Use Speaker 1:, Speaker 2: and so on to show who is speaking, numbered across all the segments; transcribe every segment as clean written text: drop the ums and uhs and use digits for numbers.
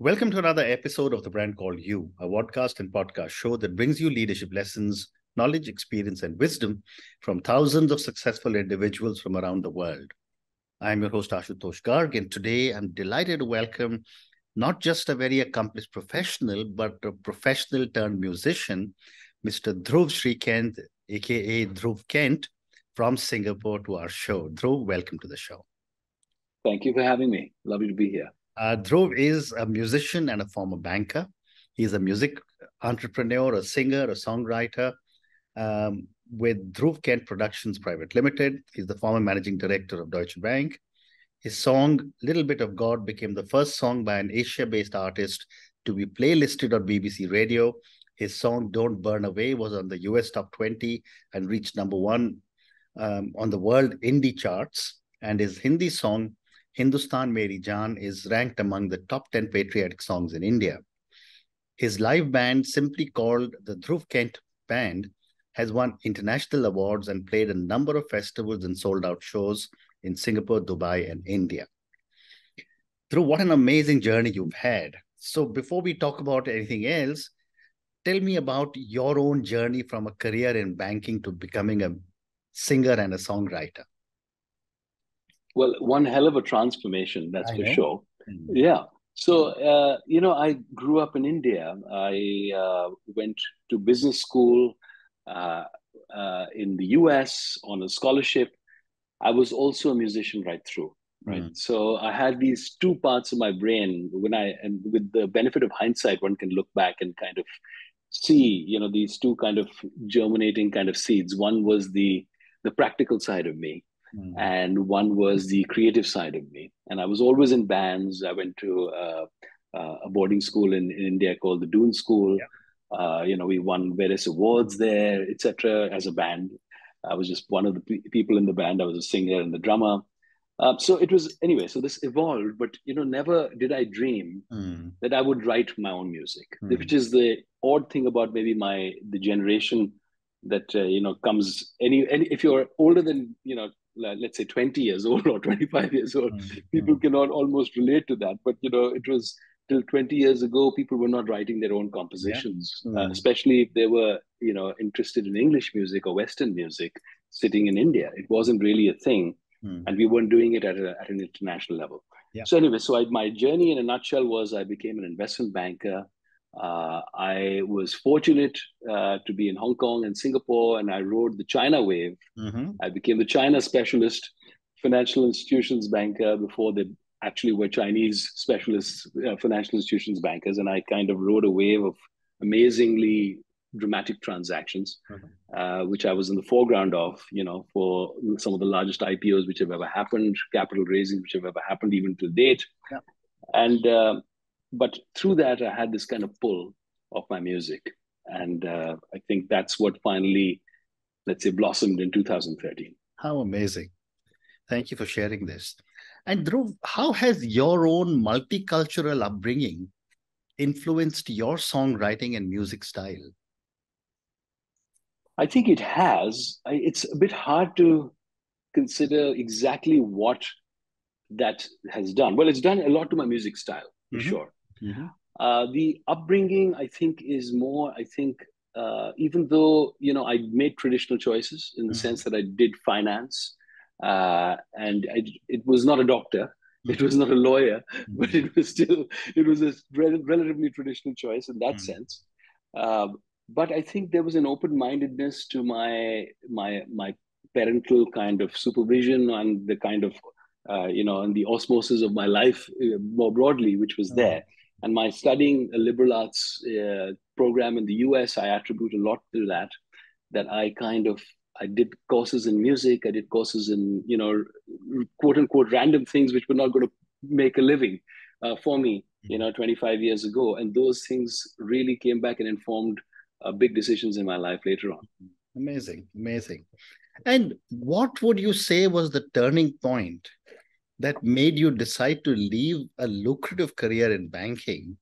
Speaker 1: Welcome to another episode of The Brand Called You, a podcast and podcast show that brings you leadership lessons, knowledge, experience, and wisdom from thousands of successful individuals from around the world. I'm your host, Ashutosh Garg, and today I'm delighted to welcome not just a very accomplished professional, but a professional turned musician, Mr. Dhruv Shrikent, aka Druv Kent, from Singapore to our show. Dhruv, welcome to the show.
Speaker 2: Thank you for having me. Lovely to be here.
Speaker 1: Dhruv is a musician and a former banker. He's a music entrepreneur, a singer, a songwriter with Druv Kent Productions Private Limited. He's the former managing director of Deutsche Bank. His song, Little Bit of God, became the first song by an Asia-based artist to be playlisted on BBC Radio. His song, Don't Burn Away, was on the US Top 20 and reached number one on the world indie charts. And his Hindi song, Hindustan Meri Jaan, is ranked among the top 10 patriotic songs in India. His live band, simply called the Druv Kent Band, has won international awards and played a number of festivals and sold out shows in Singapore, Dubai, and India. Dhruv, what an amazing journey you've had. So before we talk about anything else, tell me about your own journey from a career in banking to becoming a singer and a songwriter.
Speaker 2: Well, one hell of a transformation, that's for sure.
Speaker 1: Mm-hmm.
Speaker 2: Yeah. So, I grew up in India. I went to business school in the US on a scholarship. I was also a musician right through, right?
Speaker 1: Mm.
Speaker 2: So I had these two parts of my brain and with the benefit of hindsight, one can look back and kind of see, these two kind of germinating kind of seeds. One was the practical side of me, and one was the creative side of me. And I was always in bands. I went to a boarding school in India called the Doon School.
Speaker 1: Yeah.
Speaker 2: We won various awards there, etc. As a band. I was just one of the people in the band. I was a singer and the drummer. So it was, anyway, so this evolved, but, never did I dream that I would write my own music, which is the odd thing about maybe the generation that, comes if you're older than, let's say 20 years old or 25 years old, people cannot almost relate to that. But, it was till 20 years ago, people were not writing their own compositions, especially if they were, interested in English music or Western music sitting in India. It wasn't really a thing. And we weren't doing it at an international level.
Speaker 1: Yeah.
Speaker 2: So anyway, my journey in a nutshell was I became an investment banker. I was fortunate to be in Hong Kong and Singapore, and I rode the China wave. I became the China specialist financial institutions banker before they actually were Chinese specialists, financial institutions bankers. And I kind of rode a wave of amazingly dramatic transactions, which I was in the foreground of, for some of the largest IPOs which have ever happened, capital raising which have ever happened even to date.
Speaker 1: Yeah.
Speaker 2: And but through that, I had this kind of pull of my music. And I think that's what finally, let's say, blossomed in 2013.
Speaker 1: How amazing. Thank you for sharing this. And Dhruv, how has your own multicultural upbringing influenced your songwriting and music style?
Speaker 2: I think it has. It's a bit hard to consider exactly what that has done. Well, it's done a lot to my music style, for sure. The upbringing, I think, is more, even though, I made traditional choices in the sense that I did finance, and it was not a doctor, it was not a lawyer, but it was a relatively traditional choice in that sense. But I think there was an open-mindedness to my parental kind of supervision and the kind of, and the osmosis of my life more broadly, which was there. And my studying a liberal arts program in the US, I attribute a lot to that I did courses in music, I did courses in, quote unquote, random things which were not going to make a living for me, 25 years ago. And those things really came back and informed big decisions in my life later on.
Speaker 1: Amazing, amazing. And what would you say was the turning point that made you decide to leave a lucrative career in banking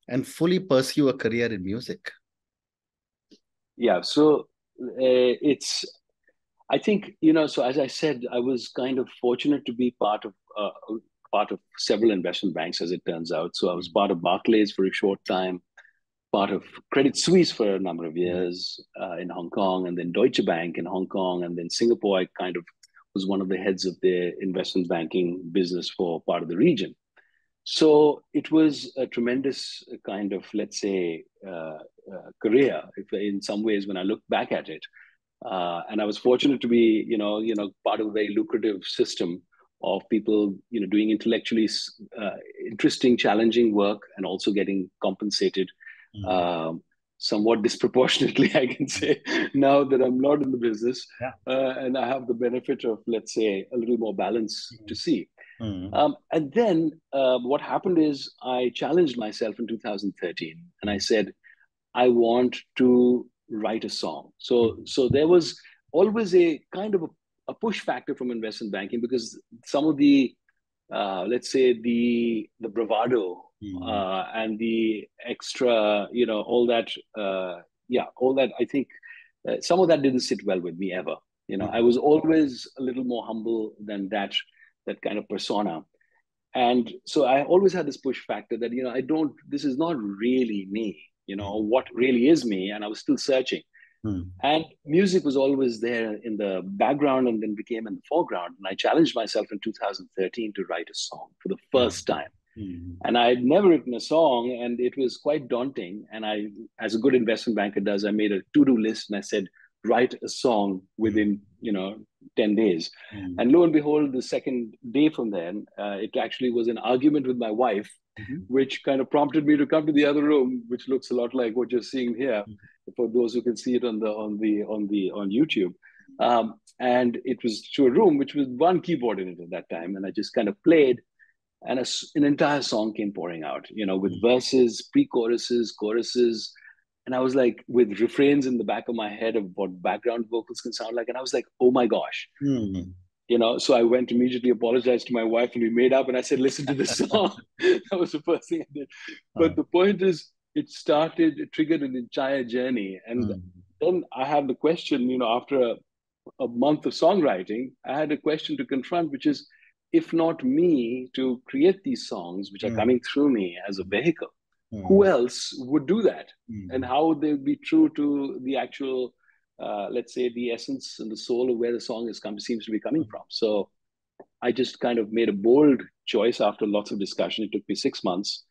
Speaker 1: and fully pursue a career in music?
Speaker 2: Yeah, so I think, so as I said, I was kind of fortunate to be part of part of several investment banks, as it turns out. So I was part of Barclays for a short time, part of Credit Suisse for a number of years in Hong Kong, and then Deutsche Bank in Hong Kong, and then Singapore. I kind of was one of the heads of their investment banking business for part of the region. So it was a tremendous kind of, let's say, career, if, in some ways, when I look back at it. And I was fortunate to be, part of a very lucrative system of people, doing intellectually interesting, challenging work, and also getting compensated somewhat disproportionately, I can say, now that I'm not in the business, and I have the benefit of, let's say, a little more balance to see. And then what happened is I challenged myself in 2013, and I said, I want to write a song. So there was always a kind of a push factor from investment banking, because some of the, let's say, the bravado and the extra, all that, all that, I think some of that didn't sit well with me ever. I was always a little more humble than that kind of persona. And so I always had this push factor that, this is not really me, what really is me. And I was still searching. And music was always there in the background and then became in the foreground. And I challenged myself in 2013 to write a song for the first time. And I had never written a song, and it was quite daunting. And I, as a good investment banker does, I made a to-do list, and I said, write a song within 10 days. And lo and behold, the second day from then, it actually was an argument with my wife, which kind of prompted me to come to the other room, which looks a lot like what you're seeing here, for those who can see it on YouTube. And it was to a room which was one keyboard in it at that time, and I just kind of played, and an entire song came pouring out, with verses, pre-choruses, choruses. And I was like, with refrains in the back of my head of what background vocals can sound like. And I was like, oh my gosh. So I went immediately, apologized to my wife, and we made up, and I said, listen to this song. That was the first thing I did. But the point is, it triggered an entire journey. And then I had the question, after a month of songwriting, I had a question to confront, which is, if not me to create these songs, which are coming through me as a vehicle, who else would do that? And how they would be true to the actual, let's say, the essence and the soul of where the song seems to be coming from. So I just kind of made a bold choice after lots of discussion. It took me 6 months,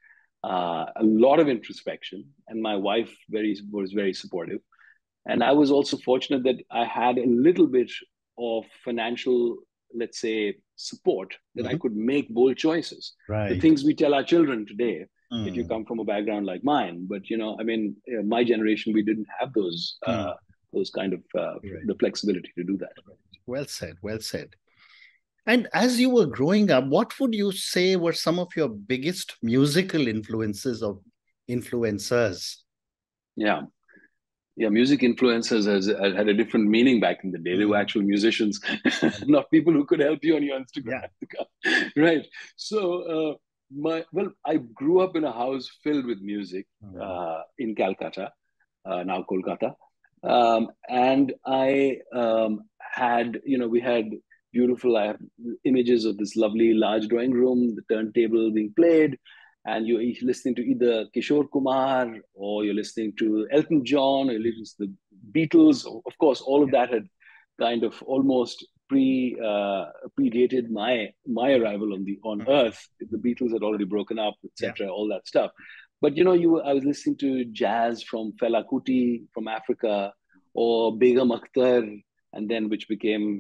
Speaker 2: a lot of introspection, and my wife was very supportive. And I was also fortunate that I had a little bit of financial, let's say, support, that I could make bold choices. The things we tell our children today, if you come from a background like mine. But, my generation, we didn't have those kind of, the flexibility to do that.
Speaker 1: Well said, well said. And as you were growing up, what would you say were some of your biggest musical influences or influencers?
Speaker 2: Yeah, music influencers had a different meaning back in the day. They were actual musicians, not people who could help you on your Instagram. Right. So, I grew up in a house filled with music in Calcutta, now Kolkata. And I had, we had beautiful, I have images of this lovely large drawing room, the turntable being played, and you're listening to either Kishore Kumar, or you're listening to Elton John, or you're listening to the Beatles. Of course, all of that had kind of almost predated my arrival on Earth. The Beatles had already broken up, etc., all that stuff. But I was listening to jazz from Fela Kuti from Africa, or Begum Akhtar, and then which became,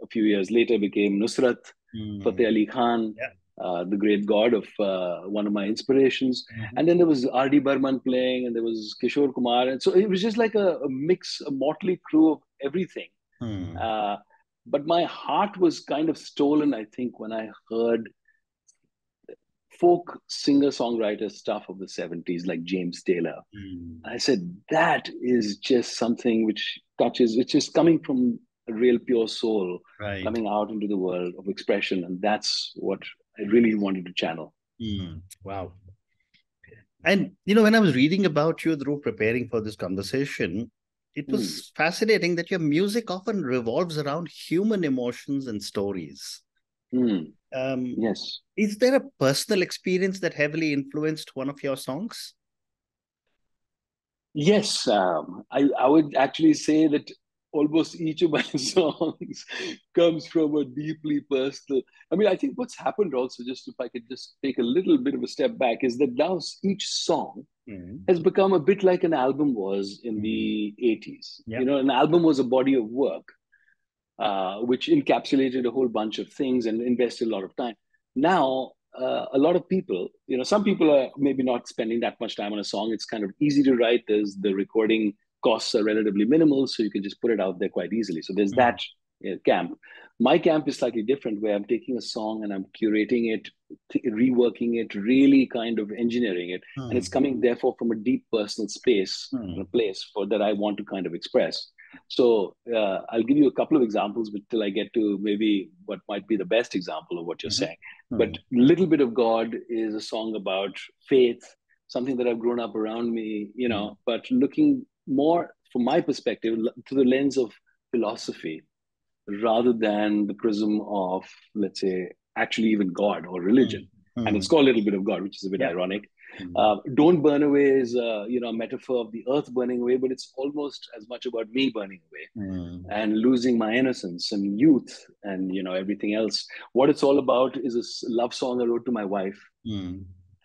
Speaker 2: a few years later became Nusrat Fateh Ali Khan, the great god of one of my inspirations. And then there was R.D. Burman playing, and there was Kishore Kumar. And so it was just like a mix, a motley crew of everything. But my heart was kind of stolen, I think, when I heard folk singer-songwriter stuff of the 70s, like James Taylor. I said, that is just something which is coming from a real pure soul, coming out into the world of expression. And that's what I really wanted to channel.
Speaker 1: Wow. And, when I was reading about you, Dhruv, preparing for this conversation, it was fascinating that your music often revolves around human emotions and stories.
Speaker 2: Yes.
Speaker 1: Is there a personal experience that heavily influenced one of your songs?
Speaker 2: Yes, I would actually say that almost each of my songs comes from a deeply personal. I mean, I think what's happened also, just if I could just take a little bit of a step back, is that now each song has become a bit like an album was in the 80s.
Speaker 1: Yeah.
Speaker 2: You know, an album was a body of work, which encapsulated a whole bunch of things and invested a lot of time. Now, a lot of people, you know, some people are maybe not spending that much time on a song. It's kind of easy to write. There's the recording costs are relatively minimal, so you can just put it out there quite easily. So there's that camp. My camp is slightly different, where I'm taking a song and I'm curating it, reworking it, really kind of engineering it, and it's coming therefore from a deep personal space, a place for that I want to kind of express. So I'll give you a couple of examples, but till I get to maybe what might be the best example of what you're saying. But Little Bit of God is a song about faith, something that I've grown up around me, you know, but looking more from my perspective through the lens of philosophy rather than the prism of, let's say, actually even God or religion. And it's called Little Bit of God, which is a bit ironic. Don't Burn Away is you know, a metaphor of the earth burning away, but it's almost as much about me burning away and losing my innocence and youth and, you know, everything else. What it's all about is a love song I wrote to my wife,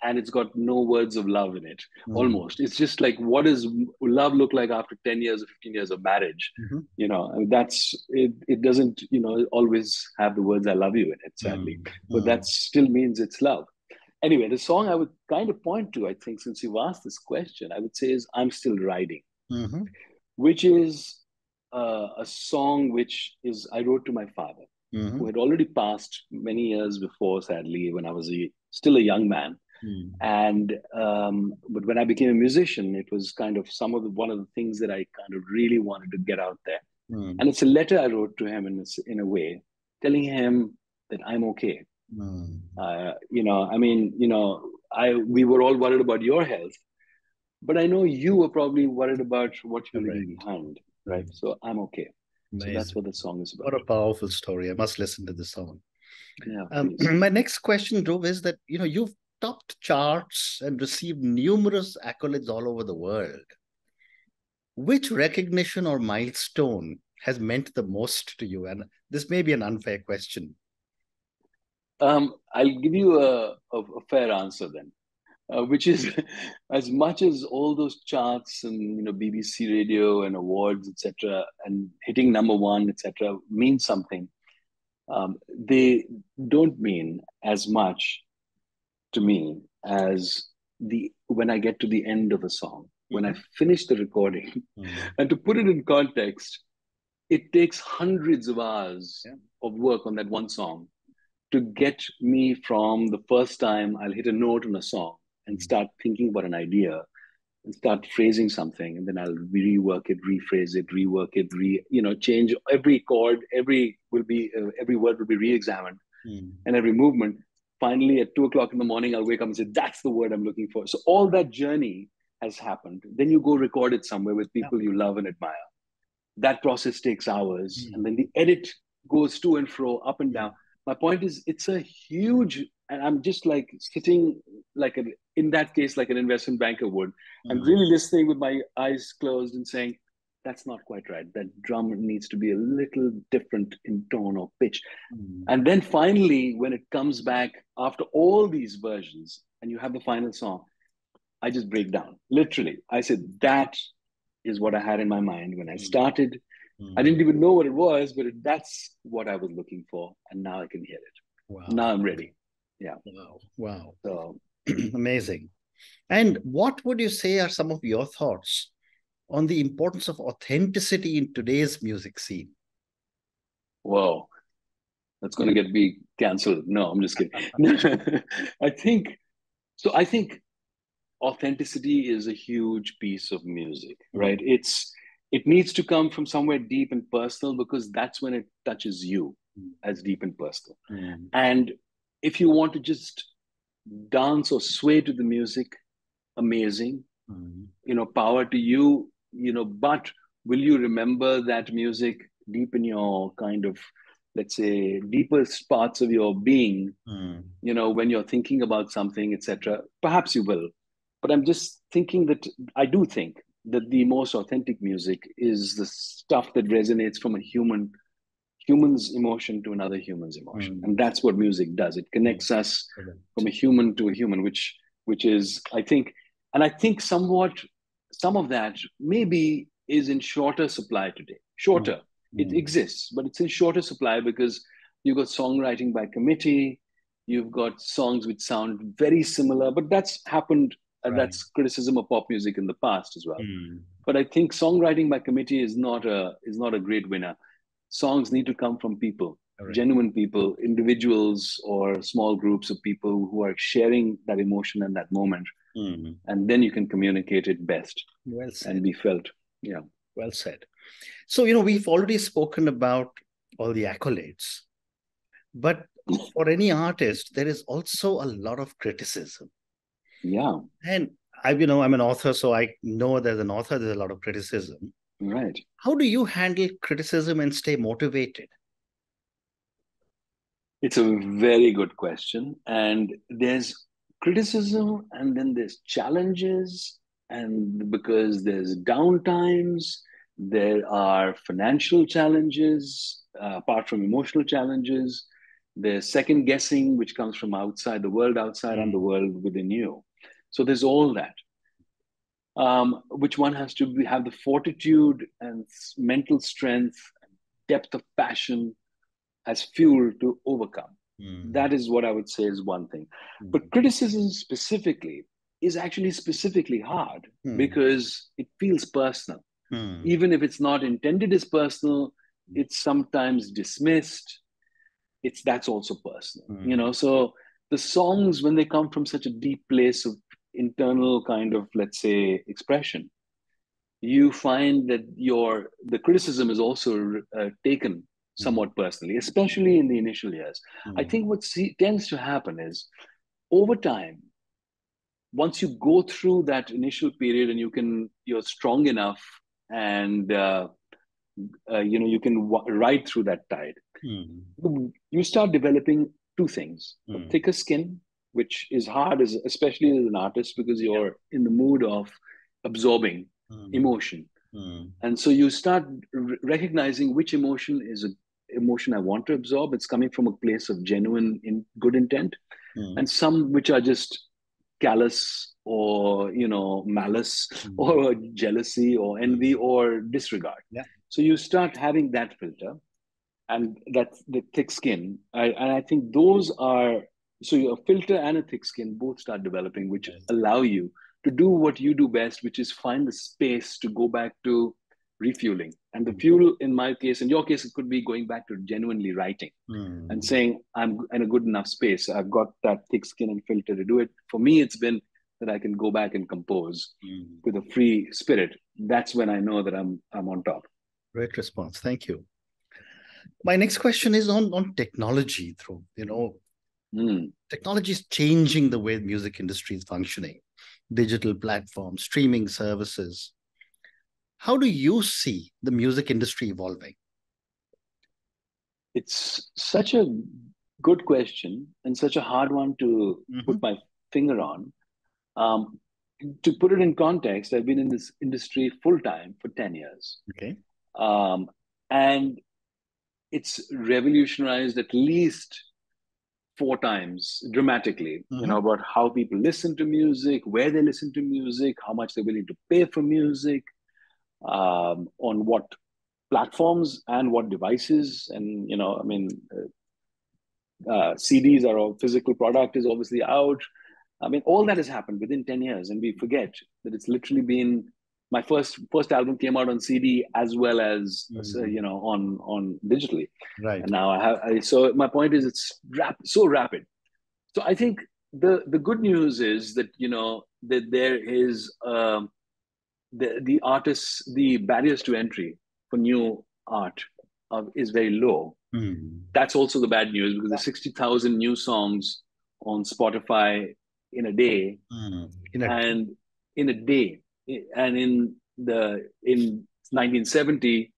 Speaker 2: and it's got no words of love in it. Almost, it's just like, what does love look like after 10 years or 15 years of marriage? You know, and that's it. It doesn't, you know, always have the words "I love you" in it, sadly, but that still means it's love. Anyway, the song I would kind of point to, I think, since you've asked this question, I would say is "I'm Still Riding," which is a song which is I wrote to my father, who had already passed many years before, sadly, when I was still a young man. And but when I became a musician, it was kind of one of the things that I kind of really wanted to get out there. And it's a letter I wrote to him in a way, telling him that I'm okay. You know, I mean, you know, we were all worried about your health, but I know you were probably worried about what you're leaving behind, right? So I'm okay. Amazing. So that's what the song is about.
Speaker 1: What a powerful story. I must listen to the song.
Speaker 2: Yeah.
Speaker 1: My next question, Dhruv, is that, you know, you've topped charts and received numerous accolades all over the world. Which recognition or milestone has meant the most to you? And this may be an unfair question.
Speaker 2: I'll give you a fair answer then, which is as much as all those charts and, you know, BBC radio and awards, etc., and hitting number one, etc., mean something. They don't mean as much to me as when I get to the end of a song, when I finish the recording. And to put it in context, it takes hundreds of hours of work on that one song to get me from the first time I'll hit a note on a song and start thinking about an idea and start phrasing something, and then I'll rework it, rephrase it, rework it, you know, change every chord, every word will be re-examined, and every movement. Finally, at 2 o'clock in the morning, I'll wake up and say, "That's the word I'm looking for." So all that journey has happened. Then you go record it somewhere with people you love and admire. That process takes hours, and then the edit goes to and fro, up and down. My point is, it's a huge, and I'm just like sitting like in that case, like an investment banker would. I'm really listening with my eyes closed and saying, that's not quite right. That drum needs to be a little different in tone or pitch. And then finally, when it comes back after all these versions and you have the final song, I just break down. Literally, I said, that is what I had in my mind when I started. I didn't even know what it was, but that's what I was looking for. And now I can hear it. Wow. Now I'm ready. Yeah.
Speaker 1: Wow.
Speaker 2: So
Speaker 1: amazing. And what would you say are some of your thoughts on the importance of authenticity in today's music scene?
Speaker 2: Whoa, that's going to get me canceled. No, I'm just kidding. I think authenticity is a huge piece of music, right? It needs to come from somewhere deep and personal, because that's when it touches you as deep and personal. And if you want to just dance or sway to the music, amazing, you know, power to you, you know, but will you remember that music deep in your kind of, let's say, deepest parts of your being, when you're thinking about something, etc., perhaps you will. But I'm just thinking that I do think that the most authentic music is the stuff that resonates from a human's emotion to another human's emotion. And that's what music does. It connects us from a human to a human, which is, I think, and I think somewhat, some of that maybe is in shorter supply today. Shorter. It exists, but it's in shorter supply because you've got songwriting by committee, you've got songs which sound very similar, but that's happened, that's criticism of pop music in the past as well. But I think songwriting by committee is not a great winner. Songs need to come from people, genuine people, individuals or small groups of people who are sharing that emotion and that moment. And then you can communicate it best and be felt. Yeah.
Speaker 1: Well said. So, we've already spoken about all the accolades, but for any artist, there is also a lot of criticism.
Speaker 2: Yeah.
Speaker 1: And I'm an author, so I know there's an author, there's a lot of criticism.
Speaker 2: Right.
Speaker 1: How do you handle criticism and stay motivated?
Speaker 2: It's a very good question. And there's criticism, and then there's challenges, and because there's downtimes, there are financial challenges, apart from emotional challenges. There's second guessing, which comes from outside the world, outside and the world within you. So there's all that. Which one has to have the fortitude and mental strength, depth of passion as fuel to overcome. That is what I would say is one thing. But criticism specifically is actually specifically hard because it feels personal. Even if it's not intended as personal, it's sometimes dismissed. That's also personal. So the songs, when they come from such a deep place of internal kind of, let's say, expression, you find that the criticism is also taken somewhat personally, especially in the initial years. I think what tends to happen is, over time, once you go through that initial period and you're strong enough and you can ride through that tide, you start developing two things: a thicker skin, which is hard, especially as an artist, because you're in the mood of absorbing emotion. And so you start recognizing which emotion is an emotion I want to absorb. It's coming from a place of genuine good intent, and some which are just callous or malice or jealousy or envy or disregard. So you start having that filter, and that's the thick skin. And I think those are, so your filter and a thick skin both start developing, which allow you to do what you do best, which is find the space to go back to refueling. And the fuel, in my case, in your case, it could be going back to genuinely writing and saying, I'm in a good enough space. I've got that thick skin and filter to do it. For me, it's been that I can go back and compose with a free spirit. That's when I know that I'm on top.
Speaker 1: Great response. Thank you. My next question is on technology. Technology is changing the way the music industry is functioning. Digital platforms, streaming services. How do you see the music industry evolving?
Speaker 2: It's such a good question and such a hard one to put my finger on. To put it in context, I've been in this industry full-time for 10 years.
Speaker 1: Okay.
Speaker 2: And it's revolutionized at least 4 times dramatically, about how people listen to music, where they listen to music, how much they're willing to pay for music, on what platforms and what devices. And, CDs are a physical product is obviously out. I mean, all that has happened within 10 years. And we forget that it's literally been, my first album came out on CD as well as, on digitally.
Speaker 1: Right.
Speaker 2: And now so my point is it's so rapid. So I think the good news is that, that there is, the artists, the barriers to entry for new art is very low. That's also the bad news, because there's 60,000 new songs on Spotify in a day, and in 1970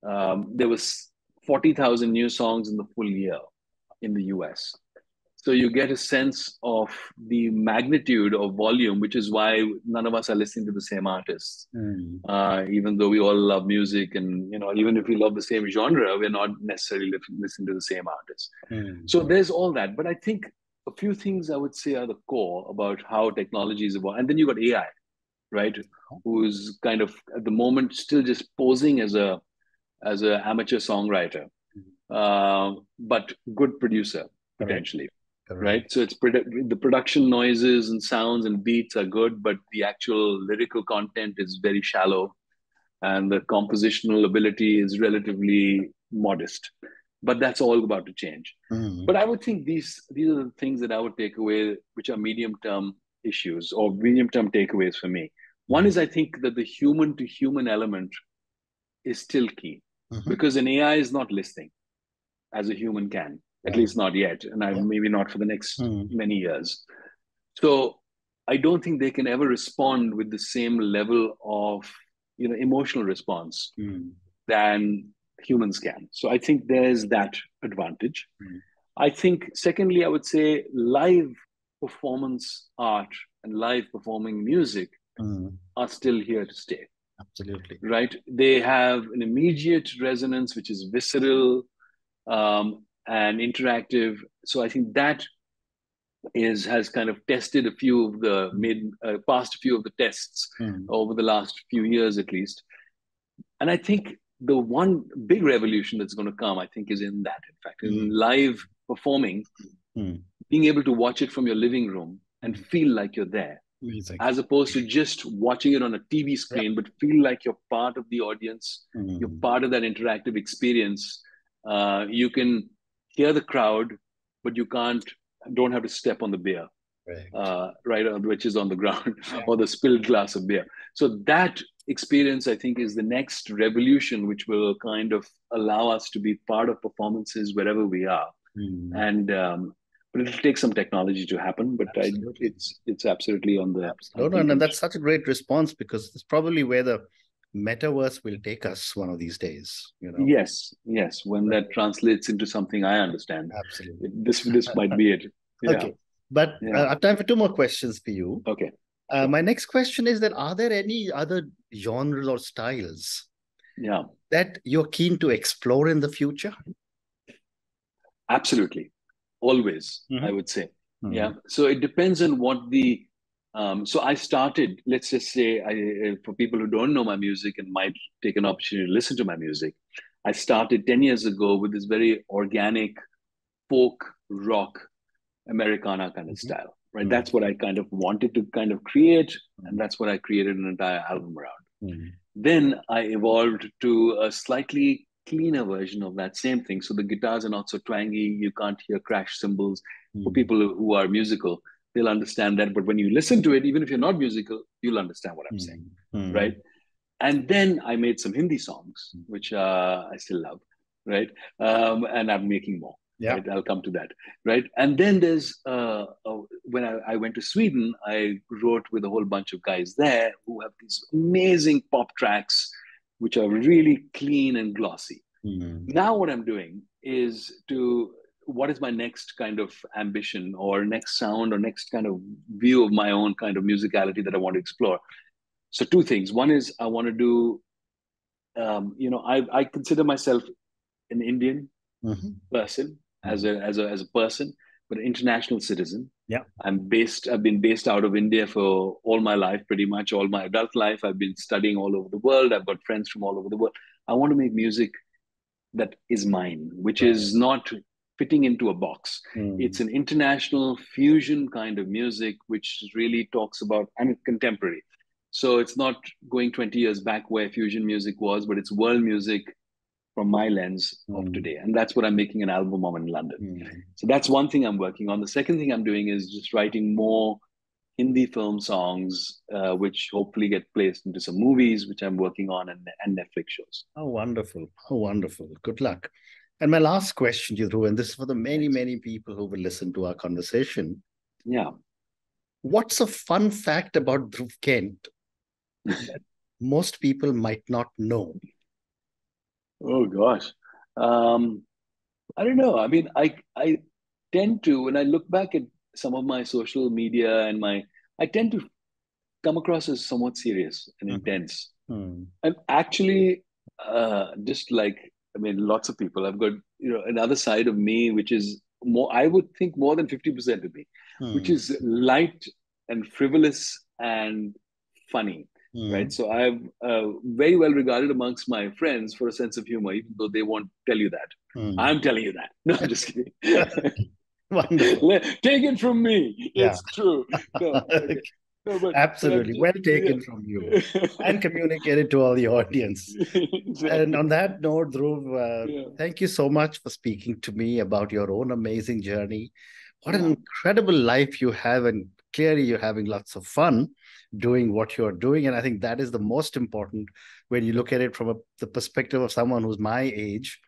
Speaker 2: there was 40,000 new songs in the full year in the US. So you get a sense of the magnitude of volume, which is why none of us are listening to the same artists. Even though we all love music, and even if we love the same genre, we're not necessarily listening to the same artists. So there's all that. But I think a few things I would say are the core about how technology is evolving. And then you got AI, right? Who's kind of at the moment still just posing as a amateur songwriter, but good producer potentially. Right. So it's the production noises and sounds and beats are good, but the actual lyrical content is very shallow, and the compositional ability is relatively modest. But that's all about to change. But I would think these are the things that I would take away, which are medium-term issues or medium-term takeaways for me. One is I think that the human-to-human element is still key, because an AI is not listening as a human can. At least not yet, and maybe not for the next many years. So I don't think they can ever respond with the same level of emotional response than humans can. So I think there's that advantage. I think secondly, I would say live performance art and live performing music are still here to stay.
Speaker 1: Absolutely.
Speaker 2: Right? They have an immediate resonance, which is visceral, and interactive. So I think that has kind of tested a few of the passed a few of the tests over the last few years at least. And I think the one big revolution that's going to come, I think, is in that, in fact, in live performing, being able to watch it from your living room and feel like you're there.
Speaker 1: Amazing.
Speaker 2: As opposed to just watching it on a TV screen, but feel like you're part of the audience, you're part of that interactive experience. You can hear the crowd, but you don't have to step on the beer, right, which is on the ground, or the spilled glass of beer. So that experience, I think, is the next revolution, which will kind of allow us to be part of performances wherever we are. And but it'll take some technology to happen, but it's absolutely on the.
Speaker 1: And that's such a great response, because it's probably where the metaverse will take us one of these days.
Speaker 2: Yes, when that translates into something I understand.
Speaker 1: Absolutely.
Speaker 2: This might be it.
Speaker 1: Okay, but I have time for two more questions for you.
Speaker 2: Okay.
Speaker 1: My next question is that, are there any other genres or styles that you're keen to explore in the future?
Speaker 2: Absolutely. Always, I would say. Yeah. So it depends on what the so I started, let's just say, for people who don't know my music and might take an opportunity to listen to my music, I started 10 years ago with this very organic folk rock Americana kind of style, right? That's what I kind of wanted to kind of create, and that's what I created an entire album around. Then I evolved to a slightly cleaner version of that same thing. So the guitars are not so twangy, you can't hear crash cymbals. For people who are musical, they'll understand that. But when you listen to it, even if you're not musical, you'll understand what I'm saying, right? And then I made some Hindi songs, which I still love, right? And I'm making more. Right? I'll come to that, right? And then there's when I went to Sweden, I wrote with a whole bunch of guys there who have these amazing pop tracks, which are really clean and glossy. Now what I'm doing is what is my next kind of ambition or next sound or next kind of view of my own kind of musicality that I want to explore. So two things. One is I want to do, I consider myself an Indian person as a person, but an international citizen. I've been based out of India for all my life, pretty much all my adult life. I've been studying all over the world. I've got friends from all over the world. I want to make music that is mine, which is not fitting into a box. It's an international fusion kind of music, which really talks about, and it's contemporary. So it's not going 20 years back where fusion music was, but it's world music from my lens of today. And that's what I'm making an album on in London. So that's one thing I'm working on. The second thing I'm doing is just writing more Hindi film songs, which hopefully get placed into some movies, which I'm working on, and Netflix shows.
Speaker 1: Oh, wonderful. Oh, wonderful. Good luck. And my last question to you, Dhruv, and this is for the many, many people who will listen to our conversation.
Speaker 2: Yeah.
Speaker 1: What's a fun fact about Druv Kent that most people might not know?
Speaker 2: Oh, gosh. I don't know. I mean, I tend to, when I look back at some of my social media and I tend to come across as somewhat serious and intense. And actually, just like, I mean, lots of people, I've got, another side of me, which is more, I would think more than 50% of me, which is light and frivolous and funny. Right. So I'm very well regarded amongst my friends for a sense of humor, even though they won't tell you that. I'm telling you that. No, I'm just kidding.
Speaker 1: Wonderful.
Speaker 2: Take it from me.
Speaker 1: Yeah.
Speaker 2: It's true. No, okay. No,
Speaker 1: Absolutely. Well taken from you. And communicated to all the audience. Exactly. And on that note, Dhruv, thank you so much for speaking to me about your own amazing journey. What an incredible life you have, and clearly you're having lots of fun doing what you're doing. And I think that is the most important when you look at it from the perspective of someone who's my age.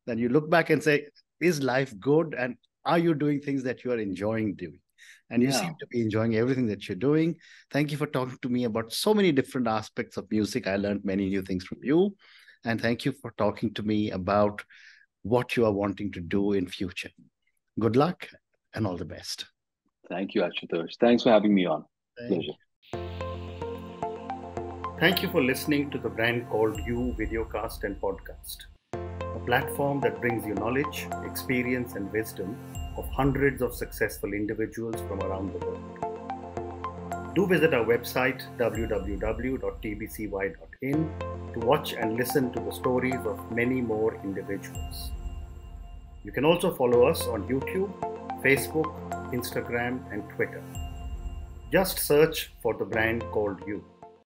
Speaker 1: Then you look back and say, is life good? And are you doing things that you are enjoying doing? And you seem to be enjoying everything that you're doing. Thank you for talking to me about so many different aspects of music. I learned many new things from you. And thank you for talking to me about what you are wanting to do in future. Good luck and all the best.
Speaker 2: Thank you, Ashutosh. Thanks for having me on. Pleasure.
Speaker 1: Thank you for listening to the Brand Called You videocast and podcast, a platform that brings you knowledge, experience, and wisdom of hundreds of successful individuals from around the world. Do visit our website www.tbcy.in to watch and listen to the stories of many more individuals. You can also follow us on YouTube, Facebook, Instagram, and Twitter. Just search for the Brand Called You.